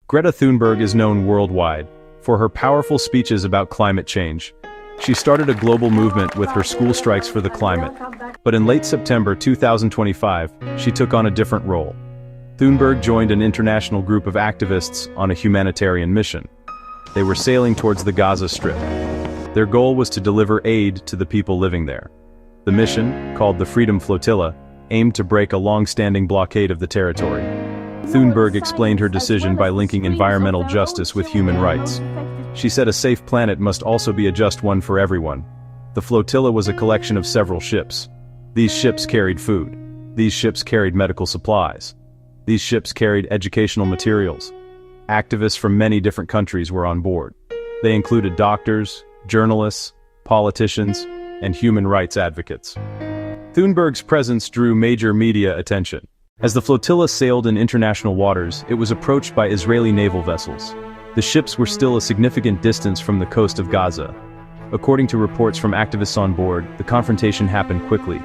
Greta Thunberg is known worldwide for her powerful speeches about climate change. She started a global movement with her school strikes for the climate. But in late September 2025, she took on a different role. Thunberg joined an international group of activists on a humanitarian mission. They were sailing towards the Gaza Strip. Their goal was to deliver aid to the people living there. The mission, called the Freedom Flotilla, aimed to break a long-standing blockade of the territory. Thunberg explained her decision by linking environmental justice with human rights. She said a safe planet must also be a just one for everyone. The flotilla was a collection of several ships. These ships carried food. These ships carried medical supplies. These ships carried educational materials. Activists from many different countries were on board. They included doctors, journalists, politicians, and human rights advocates. Thunberg's presence drew major media attention. As the flotilla sailed in international waters, it was approached by Israeli naval vessels. The ships were still a significant distance from the coast of Gaza. According to reports from activists on board, the confrontation happened quickly.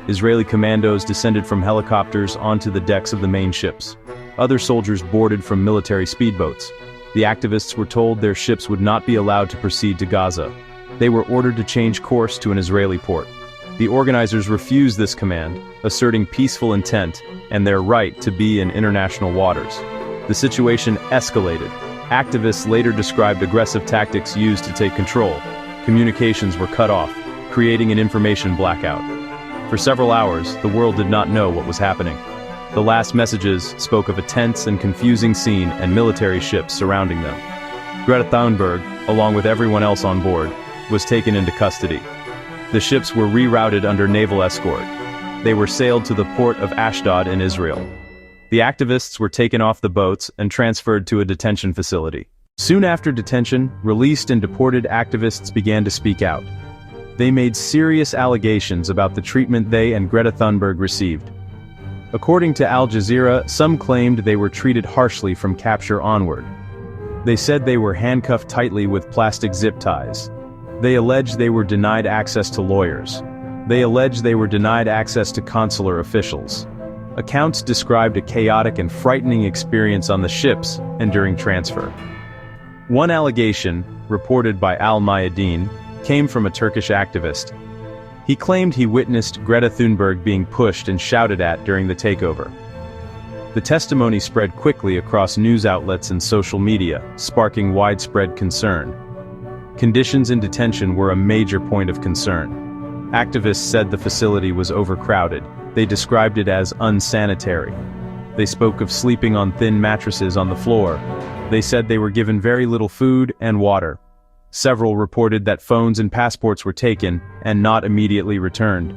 Israeli commandos descended from helicopters onto the decks of the main ships. Other soldiers boarded from military speedboats. The activists were told their ships would not be allowed to proceed to Gaza. They were ordered to change course to an Israeli port. The organizers refused this command, asserting peaceful intent and their right to be in international waters. The situation escalated. Activists later described aggressive tactics used to take control. Communications were cut off, creating an information blackout. For several hours, the world did not know what was happening. The last messages spoke of a tense and confusing scene and military ships surrounding them. Greta Thunberg, along with everyone else on board, was taken into custody. The ships were rerouted under naval escort. They were sailed to the port of Ashdod in Israel. The activists were taken off the boats and transferred to a detention facility. Soon after detention, released and deported activists began to speak out. They made serious allegations about the treatment they and Greta Thunberg received. According to Al Jazeera, some claimed they were treated harshly from capture onward. They said they were handcuffed tightly with plastic zip ties. They alleged they were denied access to lawyers. They alleged they were denied access to consular officials. Accounts described a chaotic and frightening experience on the ships and during transfer. One allegation, reported by Al Mayadeen, came from a Turkish activist. He claimed he witnessed Greta Thunberg being pushed and shouted at during the takeover. The testimony spread quickly across news outlets and social media, sparking widespread concern. Conditions in detention were a major point of concern. Activists said the facility was overcrowded. They described it as unsanitary. They spoke of sleeping on thin mattresses on the floor. They said they were given very little food and water. Several reported that phones and passports were taken and not immediately returned.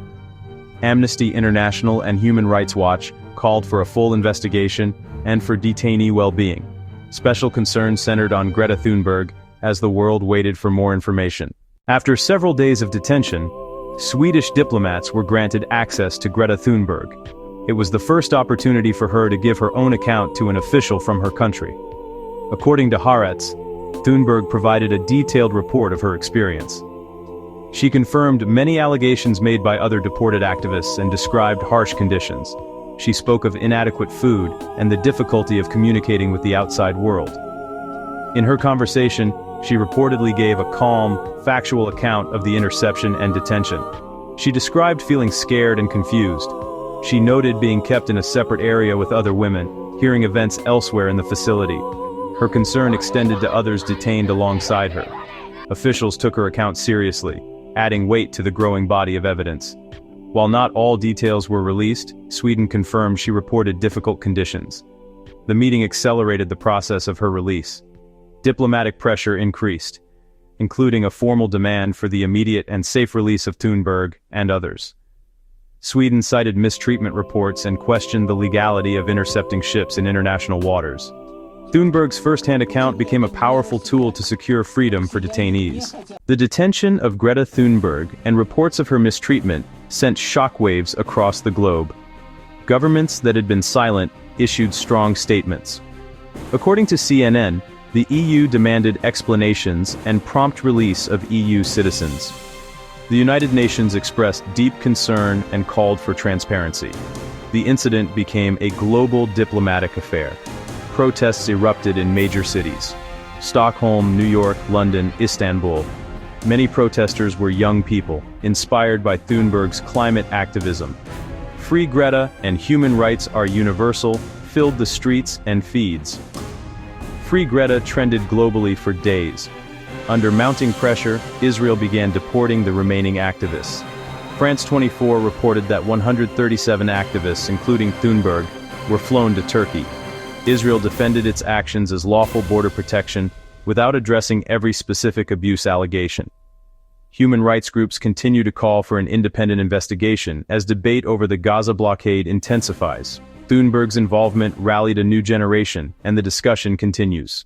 Amnesty International and Human Rights Watch called for a full investigation and for detainee well-being. Special concern centered on Greta Thunberg as the world waited for more information. After several days of detention, Swedish diplomats were granted access to Greta Thunberg. It was the first opportunity for her to give her own account to an official from her country. According to Haaretz, Thunberg provided a detailed report of her experience. She confirmed many allegations made by other deported activists and described harsh conditions. She spoke of inadequate food and the difficulty of communicating with the outside world. In her conversation, she reportedly gave a calm, factual account of the interception and detention. She described feeling scared and confused. She noted being kept in a separate area with other women, hearing events elsewhere in the facility. Her concern extended to others detained alongside her. Officials took her account seriously, adding weight to the growing body of evidence. While not all details were released, Sweden confirmed she reported difficult conditions. The meeting accelerated the process of her release. Diplomatic pressure increased, including a formal demand for the immediate and safe release of Thunberg and others. Sweden cited mistreatment reports and questioned the legality of intercepting ships in international waters. Thunberg's first-hand account became a powerful tool to secure freedom for detainees. The detention of Greta Thunberg and reports of her mistreatment sent shockwaves across the globe. Governments that had been silent issued strong statements. According to CNN, the EU demanded explanations and prompt release of EU citizens. The United Nations expressed deep concern and called for transparency. The incident became a global diplomatic affair. protests erupted in major cities: Stockholm, New York, London, Istanbul. Many protesters were young people, inspired by Thunberg's climate activism. "Free Greta" and "Human rights are universal" filled the streets and feeds. "Free Greta" trended globally for days. Under mounting pressure, Israel began deporting the remaining activists. France 24 reported that 137 activists, including Thunberg, were flown to Turkey. Israel defended its actions as lawful border protection, without addressing every specific abuse allegation. Human rights groups continue to call for an independent investigation as debate over the Gaza blockade intensifies. Thunberg's involvement rallied a new generation, and the discussion continues.